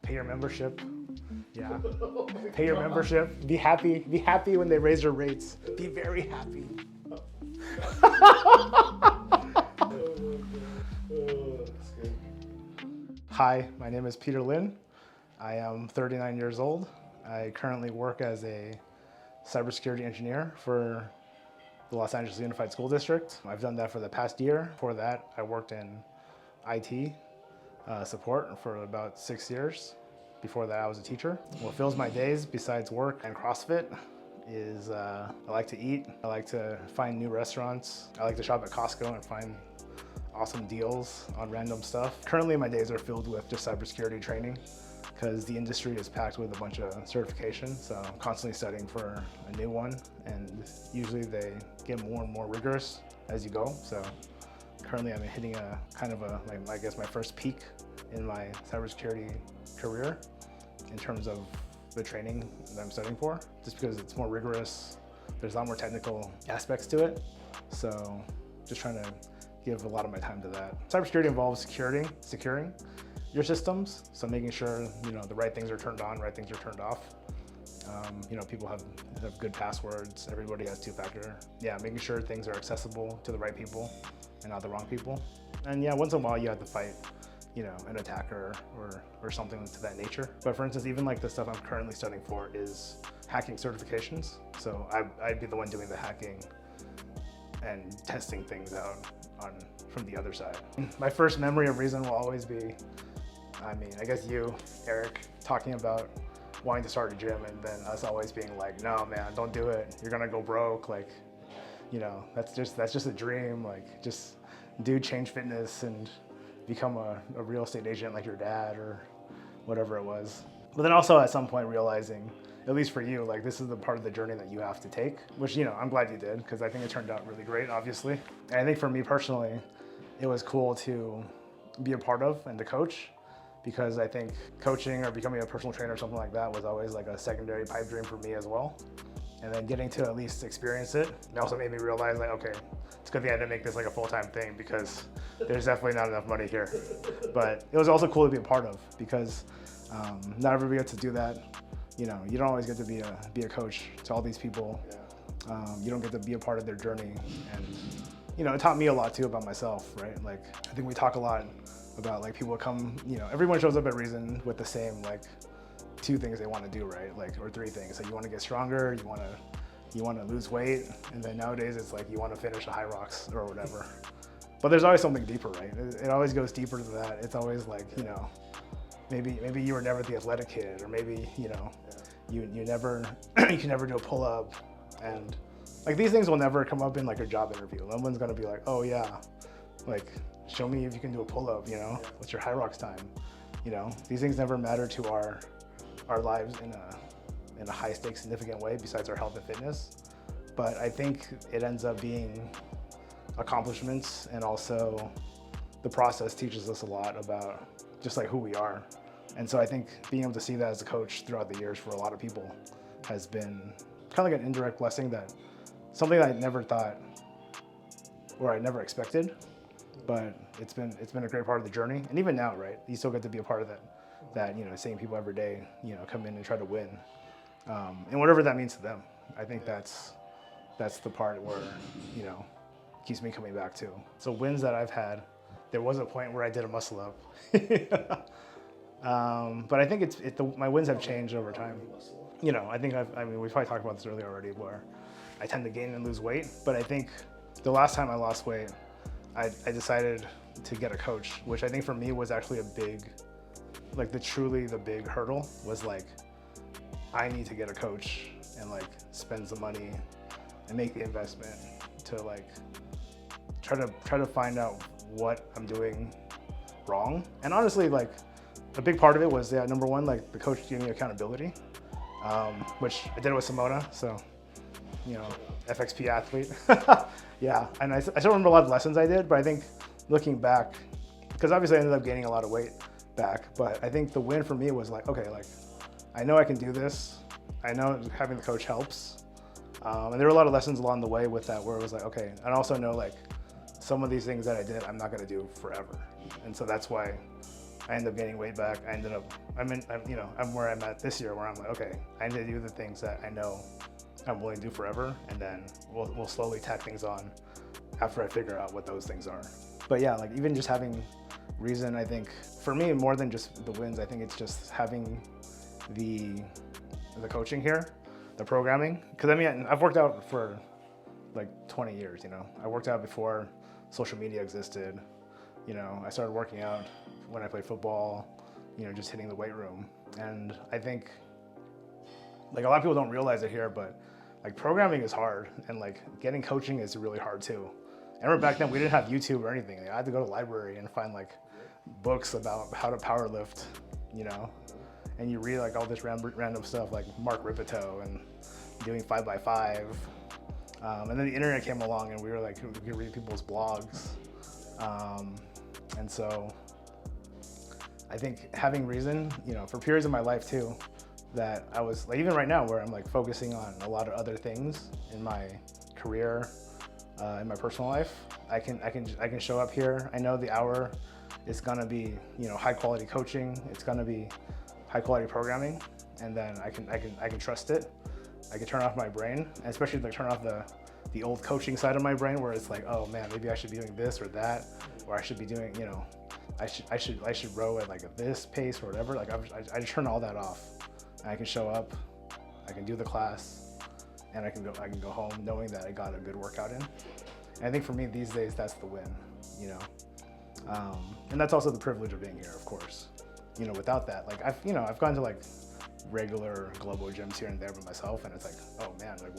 Pay your membership. Yeah. Pay your membership. Be happy. Be happy when they raise your rates. Be very happy. Hi, my name is Peter Lynn. I am 39 years old. I currently work as a cybersecurity engineer for the Los Angeles Unified School District. I've done that for the past year. Before that, I worked in IT support for about 6 years. Before that, I was a teacher. What fills my days besides work and CrossFit is I like to eat. I like to find new restaurants. I like to shop at Costco and find awesome deals on random stuff. Currently, my days are filled with just cybersecurity training because the industry is packed with a bunch of certifications. So I'm constantly studying for a new one, and usually they get more and more rigorous as you go. So currently I'm hitting a kind of I guess my first peak in my cybersecurity career in terms of the training that I'm studying for, just because it's more rigorous. There's a lot more technical aspects to it. So just trying to give a lot of my time to that. Cybersecurity involves securing your systems. So making sure, the right things are turned on, right things are turned off. People have good passwords. Everybody has two-factor. Yeah, making sure things are accessible to the right people and not the wrong people. And yeah, once in a while you have to fight, an attacker or something to that nature. But for instance, even like the stuff I'm currently studying for is hacking certifications. So I'd be the one doing the hacking and testing things out from the other side. My first memory of Reason will always be, I guess you, Eric, talking about wanting to start a gym, and then us always being like, no man, don't do it. You're gonna go broke. Like, that's just a dream. Like, just do Change Fitness and become a real estate agent like your dad or whatever it was. But then also at some point realizing, at least for you, like this is the part of the journey that you have to take, which, I'm glad you did, because I think it turned out really great, obviously. And I think for me personally, it was cool to be a part of and to coach, because I think coaching or becoming a personal trainer or something like that was always like a secondary pipe dream for me as well. And then getting to at least experience it also made me realize, like, okay, it's good thing I didn't make this like a full-time thing, because there's definitely not enough money here. But it was also cool to be a part of, because not everybody gets to do that. You don't always get to be a coach to all these people. You don't get to be a part of their journey. And it taught me a lot too about myself, right? Like, I think we talk a lot about like people come, everyone shows up at Reason with the same like 2 things they want to do, right? Like, or 3 things. So you want to get stronger, you want to lose weight, and then nowadays it's like you want to finish a high rocks or whatever. But there's always something deeper, right? It always goes deeper than that. It's always like, maybe you were never the athletic kid, or maybe, you never you can never do a pull-up, and like these things will never come up in like a job interview. No one's gonna be like, oh yeah, like show me if you can do a pull-up, what's your high rocks time? These things never matter to our lives in a high stakes significant way besides our health and fitness. But I think it ends up being accomplishments, and also the process teaches us a lot about just like who we are. And so I think being able to see that as a coach throughout the years for a lot of people has been kind of like an indirect blessing, that something that I never thought, or I never expected, but it's been a great part of the journey. And even now, right, you still get to be a part of that seeing people every day, come in and try to win, and whatever that means to them. I think that's the part where, keeps me coming back to. So wins that I've had, there was a point where I did a muscle up. But I think my wins have changed over time. I think we probably talked about this earlier already, where I tend to gain and lose weight. But I think the last time I lost weight, I decided to get a coach, which I think for me was actually a big, like the big hurdle was like, I need to get a coach and like spend some money and make the investment to like try to find out what I'm doing wrong. And honestly, like a big part of it was number one, like the coach gave me accountability, which I did it with Simona. So, FXP athlete. Yeah, and I still remember a lot of lessons I did, but I think looking back, because obviously I ended up gaining a lot of weight back, but I think the win for me was like, okay, like I know I can do this. I know having the coach helps. And there were a lot of lessons along the way with that, where it was like, okay, and I also know like some of these things that I did, I'm not gonna do forever. And so that's why I ended up gaining weight back. I'm where I'm at this year, where I'm like, okay, I need to do the things that I know I'm willing to do forever, and then we'll slowly tack things on after I figure out what those things are. But yeah, like even just having reason, I think for me, more than just the wins, I think it's just having the coaching here, the programming. Because I mean, I've worked out for like 20 years, you know. I worked out before social media existed. You know, I started working out when I played football, you know, just hitting the weight room. And I think like a lot of people don't realize it here, but like programming is hard, and like getting coaching is really hard too. I remember back then we didn't have YouTube or anything. I had to go to the library and find like books about how to power lift, you know, and you read like all this random stuff like Mark Ripito and doing 5x5. And then the internet came along and we could read people's blogs. And so I think having reason, you know, for periods of my life too, that I was like, even right now where I'm like focusing on a lot of other things in my career, in my personal life, I can show up here. I know the hour is gonna be, you know, high quality coaching. It's gonna be high quality programming, and then I can trust it. I can turn off my brain, and especially like turn off the old coaching side of my brain where it's like, oh man, maybe I should be doing this or that, or I should be doing, you know, I should row at like at this pace or whatever. Like I turn all that off, and I can show up, I can do the class, and I can go home knowing that I got a good workout in. And I think for me these days, that's the win, you know. And that's also the privilege of being here, of course. You know, without that, like I've gone to like regular global gyms here and there by myself, and it's like, oh man, like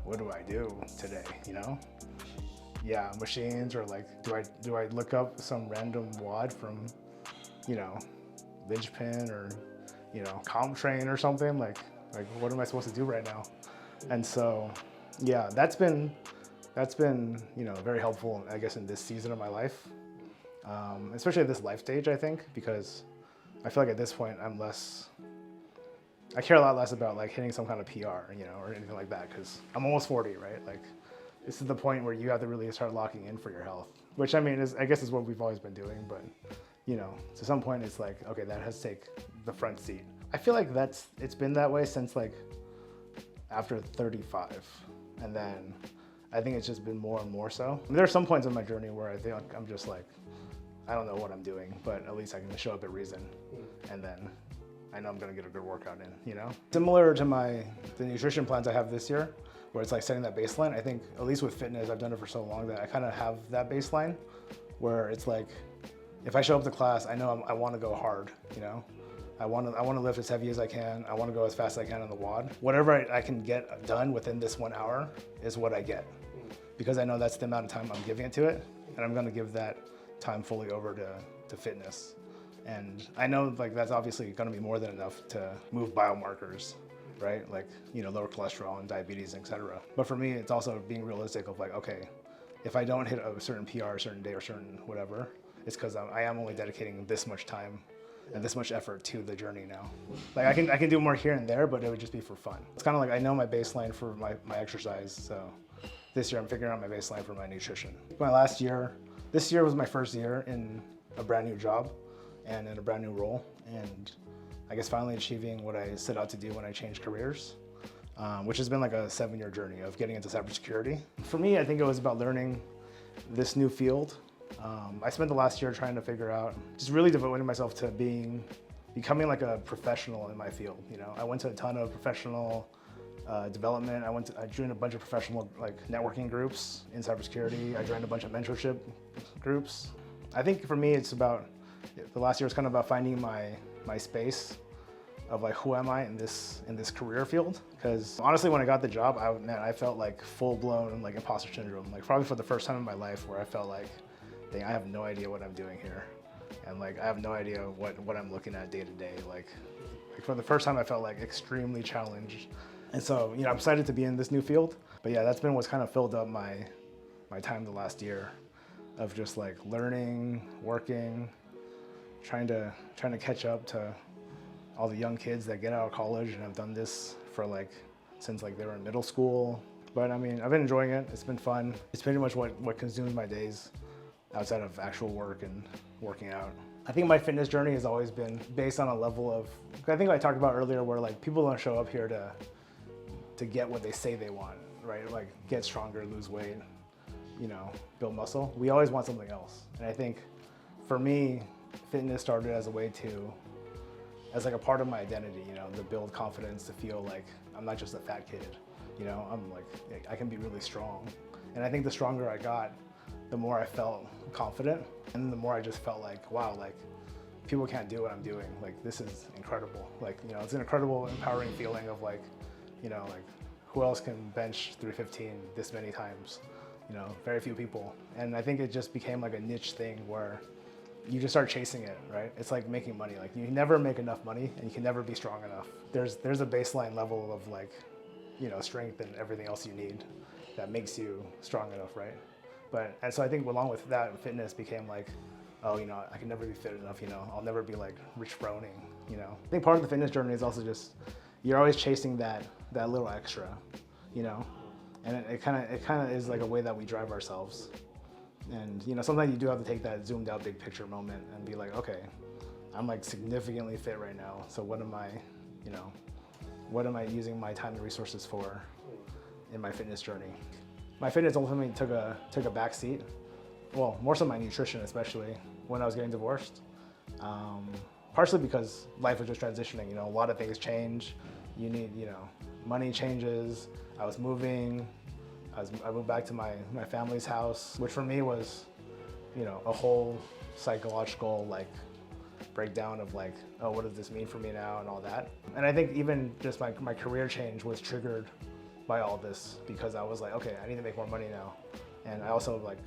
what do I do today, you know? Yeah, machines, or like, do I look up some random WOD from, you know, Linchpin or, you know, CompTrain or something? Like what am I supposed to do right now? And so, yeah, that's been, you know, very helpful, I guess, in this season of my life, especially at this life stage, I think, because I feel like at this point I care a lot less about like hitting some kind of PR, you know, or anything like that, because I'm almost 40, right? Like, this is the point where you have to really start locking in for your health, which I mean, I guess is what we've always been doing, but you know, to some point it's like, okay, that has to take the front seat. I feel like it's been that way since like after 35, and then I think it's just been more and more so. I mean, there are some points in my journey where I think I'm just like, I don't know what I'm doing, but at least I can show up at reason, and then I know I'm gonna get a good workout in, you know? Similar to the nutrition plans I have this year, where it's like setting that baseline. I think, at least with fitness, I've done it for so long that I kind of have that baseline where it's like, if I show up to class, I know I wanna go hard, you know? I wanna lift as heavy as I can. I wanna go as fast as I can on the WOD. Whatever I can get done within this 1 hour is what I get, because I know that's the amount of time I'm giving it to it, and I'm gonna give that time fully over to fitness. And I know like that's obviously gonna be more than enough to move biomarkers, right? Like, you know, lower cholesterol and diabetes, etc. But for me, it's also being realistic of like, okay, if I don't hit a certain PR, a certain day, or certain whatever, it's because I am only dedicating this much time and this much effort to the journey now. Like I can do more here and there, but it would just be for fun. It's kind of like I know my baseline for my exercise, so this year I'm figuring out my baseline for my nutrition. This year was my first year in a brand new job and in a brand new role, and I guess finally achieving what I set out to do when I changed careers, which has been like a 7-year journey of getting into cybersecurity. For me, I think it was about learning this new field. I spent the last year trying to figure out, just really devoting myself to becoming like a professional in my field. You know, I went to a ton of professional development. I joined a bunch of professional like networking groups in cybersecurity. I joined a bunch of mentorship groups. I think for me, it's about, the last year was kind of about finding my space of like, who am I in this career field? Because honestly, when I got the job, I felt like full blown like imposter syndrome. Like probably for the first time in my life where I felt like, dang, I have no idea what I'm doing here. And like, I have no idea what I'm looking at day to day. Like for the first time, I felt like extremely challenged. And so, you know, I'm excited to be in this new field. But yeah, that's been what's kind of filled up my time the last year of just like learning, working, trying to catch up to all the young kids that get out of college and have done this for like, since like they were in middle school. But I mean, I've been enjoying it. It's been fun. It's pretty much what consumes my days outside of actual work and working out. I think my fitness journey has always been based on a level of, I think I talked about earlier where like people don't show up here to get what they say they want, right? Like get stronger, lose weight, you know, build muscle. We always want something else. And I think for me, fitness started as a way to, as like a part of my identity, you know, to build confidence, to feel like I'm not just a fat kid, you know, I'm like, I can be really strong. And I think the stronger I got, the more I felt confident, and the more I just felt like, wow, like people can't do what I'm doing. Like this is incredible. Like, you know, it's an incredible, empowering feeling of like, you know, like who else can bench 315 this many times? You know, very few people. And I think it just became like a niche thing where you just start chasing it, right? It's like making money. Like you never make enough money and you can never be strong enough. There's a baseline level of like, you know, strength and everything else you need that makes you strong enough, right? And so I think along with that, fitness became like, oh, you know, I can never be fit enough, you know, I'll never be like Rich Froning, you know. I think part of the fitness journey is also just, you're always chasing that little extra, you know, and it kind of is like a way that we drive ourselves. And, you know, sometimes you do have to take that zoomed out big picture moment and be like, okay, I'm like significantly fit right now. So what am I using my time and resources for in my fitness journey? My fitness ultimately took a backseat. Well, more so my nutrition, especially when I was getting divorced. Partially because life was just transitioning, you know, a lot of things change. You need, you know, money changes. I was moving. I moved back to my family's house, which for me was, you know, a whole psychological like breakdown of like, oh, what does this mean for me now and all that. And I think even just my career change was triggered by all this because I was like, okay, I need to make more money now. And I also like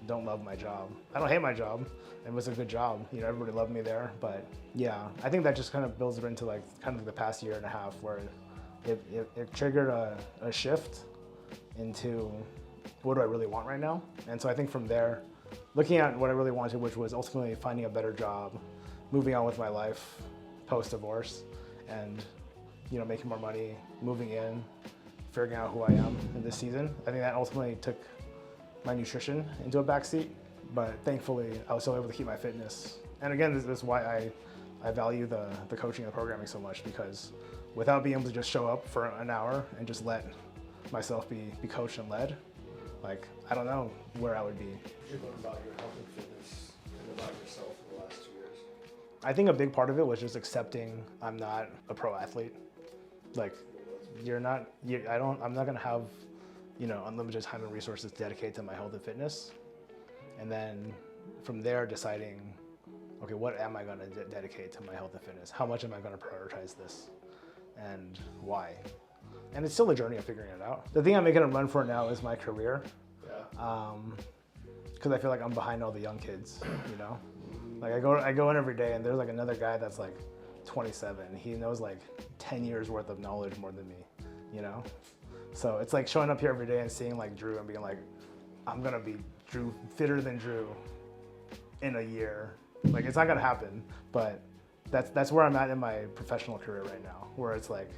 don't love my job. I don't hate my job. It was a good job. You know, everybody loved me there. But yeah, I think that just kind of builds into like kind of the past year and a half where it triggered a shift into what do I really want right now. And so I think from there, looking at what I really wanted, which was ultimately finding a better job, moving on with my life post-divorce, and, you know, making more money, moving in, figuring out who I am in this season. I think that ultimately took my nutrition into a backseat, but thankfully I was still able to keep my fitness. And again, this is why I value the coaching and the programming so much, because without being able to just show up for an hour and just let myself be coached and led, like, I don't know where I would be. You learned about your health and fitness and about yourself in the last 2 years? I think a big part of it was just accepting I'm not a pro athlete. Like, I'm not gonna have, you know, unlimited time and resources dedicated to my health and fitness. And then from there deciding, okay, what am I gonna dedicate to my health and fitness? How much am I gonna prioritize this? And why? And it's still a journey of figuring it out. The thing I'm making a run for now is my career. Yeah. Because I feel like I'm behind all the young kids, you know? Like I go in every day and there's like another guy that's like 27. He knows like 10 years worth of knowledge more than me, you know? So it's like showing up here every day and seeing like Drew and being like, I'm gonna be Drew, fitter than Drew in a year. Like, it's not gonna happen, but that's where I'm at in my professional career right now, where it's like,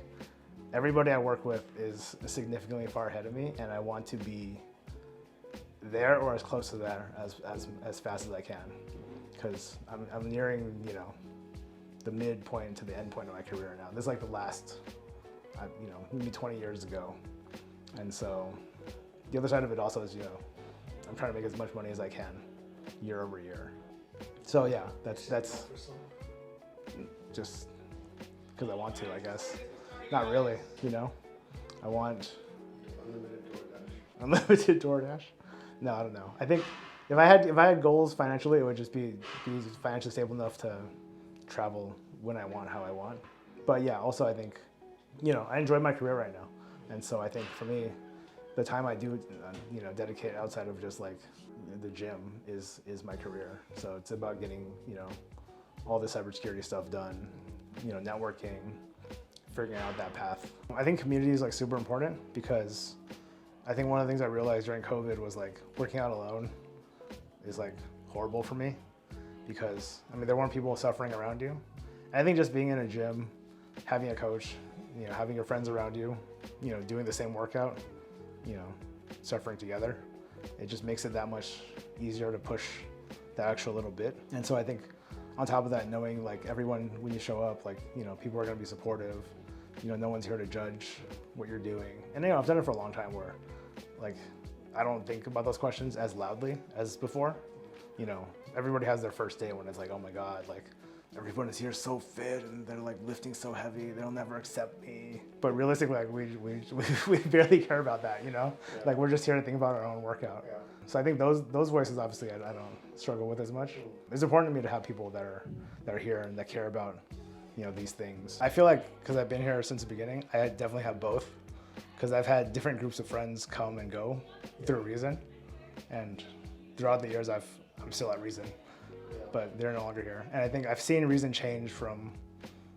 everybody I work with is significantly far ahead of me, and I want to be there or as close to there as fast as I can, because I'm nearing, you know, the midpoint to the end point of my career now. This is like the last, you know, maybe 20 years ago, and so the other side of it also is, you know, I'm trying to make as much money as I can year over year. So yeah, that's just because I want to, I guess. Not really, you know. I want unlimited DoorDash. No, I don't know. I think if I had goals financially, it would just be financially stable enough to travel when I want, how I want. But yeah, also I think, you know, I enjoy my career right now, and so I think for me, the time I do, you know, dedicate outside of just like the gym is my career. So it's about getting, you know, all the cybersecurity stuff done, you know, networking, figuring out that path. I think community is like super important, because I think one of the things I realized during COVID was like working out alone is like horrible for me, because I mean, there weren't people suffering around you. And I think just being in a gym, having a coach, you know, having your friends around you, you know, doing the same workout, you know, suffering together, it just makes it that much easier to push that extra little bit. And so I think on top of that, knowing like everyone, when you show up, like, you know, people are gonna be supportive. You know, no one's here to judge what you're doing. And you know, I've done it for a long time where like, I don't think about those questions as loudly as before. You know, everybody has their first day when it's like, oh my God, like everyone is here so fit and they're like lifting so heavy, they'll never accept me. But realistically, like we barely care about that, you know? Yeah. Like we're just here to think about our own workout. Yeah. So I think those voices, obviously, I don't struggle with as much. It's important to me to have people that are here and that care about, you know, these things. I feel like, because I've been here since the beginning, I definitely have both. Because I've had different groups of friends come and go through Reason. And throughout the years, I'm still at Reason, but they're no longer here. And I think I've seen Reason change from,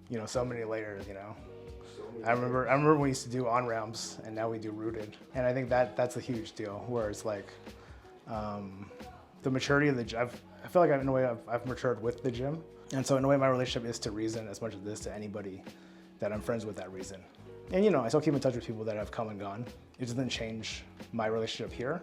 you know, so many layers, you know. I remember when we used to do on-ramps and now we do rooted. And I think that's a huge deal, where it's like, the maturity of the gym, I feel like in a way I've matured with the gym. And so in a way my relationship is to Reason as much as it is to anybody that I'm friends with at Reason. And you know, I still keep in touch with people that have come and gone. It doesn't change my relationship here.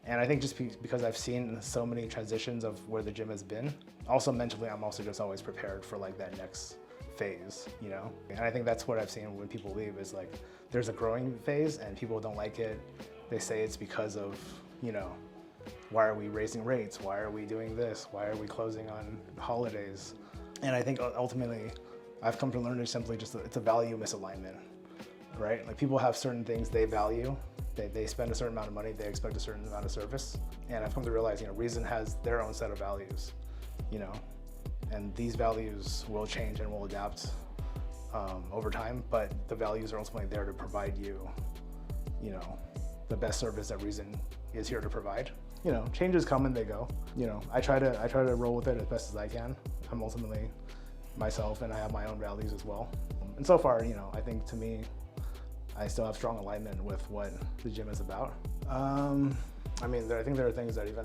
And I think just because I've seen so many transitions of where the gym has been, also mentally, I'm also just always prepared for like that next phase, you know? And I think that's what I've seen when people leave is like, there's a growing phase and people don't like it. They say it's because of, you know, why are we raising rates? Why are we doing this? Why are we closing on holidays? And I think ultimately, I've come to learn it's simply just, it's a value misalignment, right? Like people have certain things they value. They spend a certain amount of money, they expect a certain amount of service. And I've come to realize, you know, Reason has their own set of values, you know, and these values will change and will adapt over time, but the values are ultimately there to provide you, you know, the best service that Reason is here to provide. You know, changes come and they go. You know, I try to roll with it as best as I can. I'm ultimately myself and I have my own values as well. And so far, you know, I think to me, I still have strong alignment with what the gym is about. I mean, I think there are things that even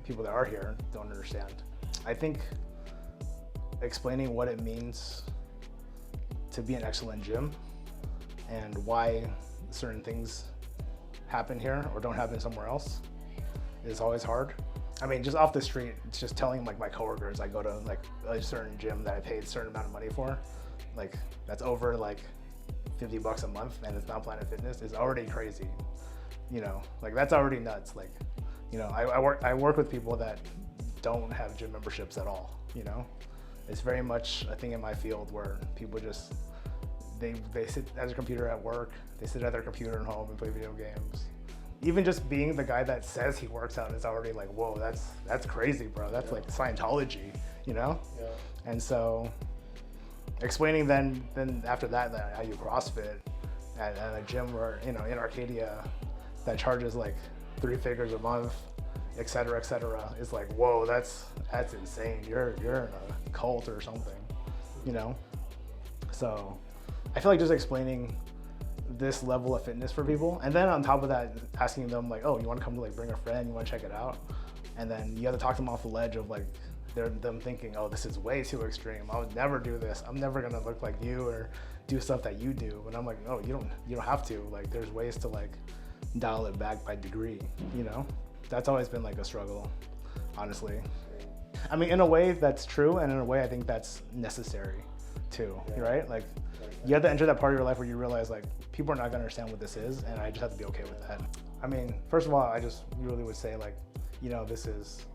people that are here don't understand. I think explaining what it means to be an excellent gym and why certain things happen here or don't happen somewhere else is always hard. I mean, just off the street, it's just telling like my coworkers I go to like a certain gym that I paid a certain amount of money for, like that's over like $50 a month and it's not Planet Fitness is already crazy. You know, like that's already nuts. Like, you know, I work with people that don't have gym memberships at all, you know? It's very much a thing in my field where people just, they sit at their computer at work, they sit at their computer at home and play video games. Even just being the guy that says he works out is already like, whoa, that's crazy, bro. That's like Scientology, you know? Yeah. And so explaining then after that I do CrossFit at a gym where, you know, in Arcadia that charges like 3 figures a month, et cetera, is like, whoa, that's insane. You're in a cult or something, you know? So I feel like just explaining this level of fitness for people, and then on top of that, asking them like, oh, you want to come to like bring a friend, you want to check it out, and then you have to talk them off the ledge of like them thinking, oh, this is way too extreme. I would never do this. I'm never gonna look like you or do stuff that you do. And I'm like, oh, you don't have to. Like, there's ways to like dial it back by degree. You know, that's always been like a struggle, honestly. I mean, in a way that's true, and in a way I think that's necessary too. Yeah. Right? Like, you have to enter that part of your life where you realize like people are not gonna understand what this is, and I just have to be okay with that. I mean, first of all, I just really would say like, you know, this is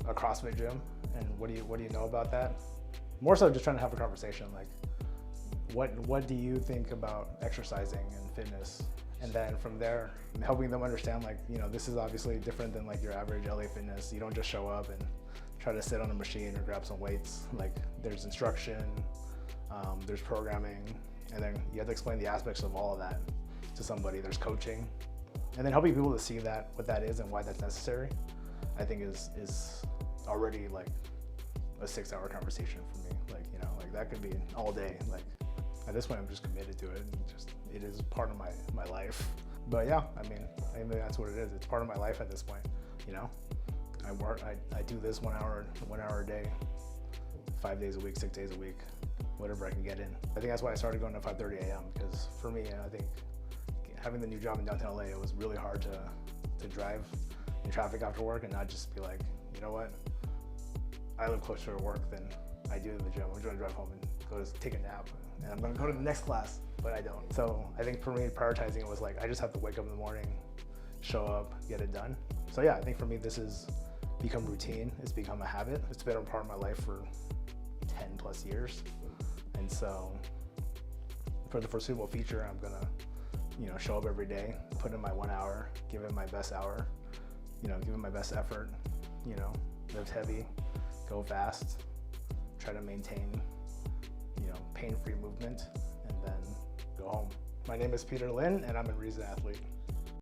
a CrossFit gym, and what do you know about that? More so just trying to have a conversation, like what do you think about exercising and fitness? And then from there, helping them understand like, you know, this is obviously different than like your average LA Fitness. You don't just show up and try to sit on a machine or grab some weights. Like, there's instruction, there's programming, and then you have to explain the aspects of all of that to somebody. There's coaching, and then helping people to see that, what that is and why that's necessary, I think is already like a 6-hour conversation for me. Like, you know, like that could be all day. Like, at this point, I'm just committed to it, and it is part of my life. But yeah, I mean that's what it is. It's part of my life at this point. You know, I do this 1 hour a day, 5 days a week, 6 days a week, whatever I can get in. I think that's why I started going at 5:30 a.m. because for me, I think having the new job in downtown LA, it was really hard to drive in traffic after work and not just be like, you know what, I live closer to work than I do to the gym. I'm going to drive home and go to take a nap, and I'm going to go to the next class, but I don't. So I think for me, prioritizing it was like, I just have to wake up in the morning, show up, get it done. So yeah, I think for me, this has become routine. It's become a habit. It's been a part of my life for 10 plus years. And so for the foreseeable future, I'm gonna, show up every day, put in my 1 hour, give it my best hour, give it my best effort, lift heavy, go fast, try to maintain, pain-free movement, and then go home. My name is Peter Lynn, and I'm a recent athlete.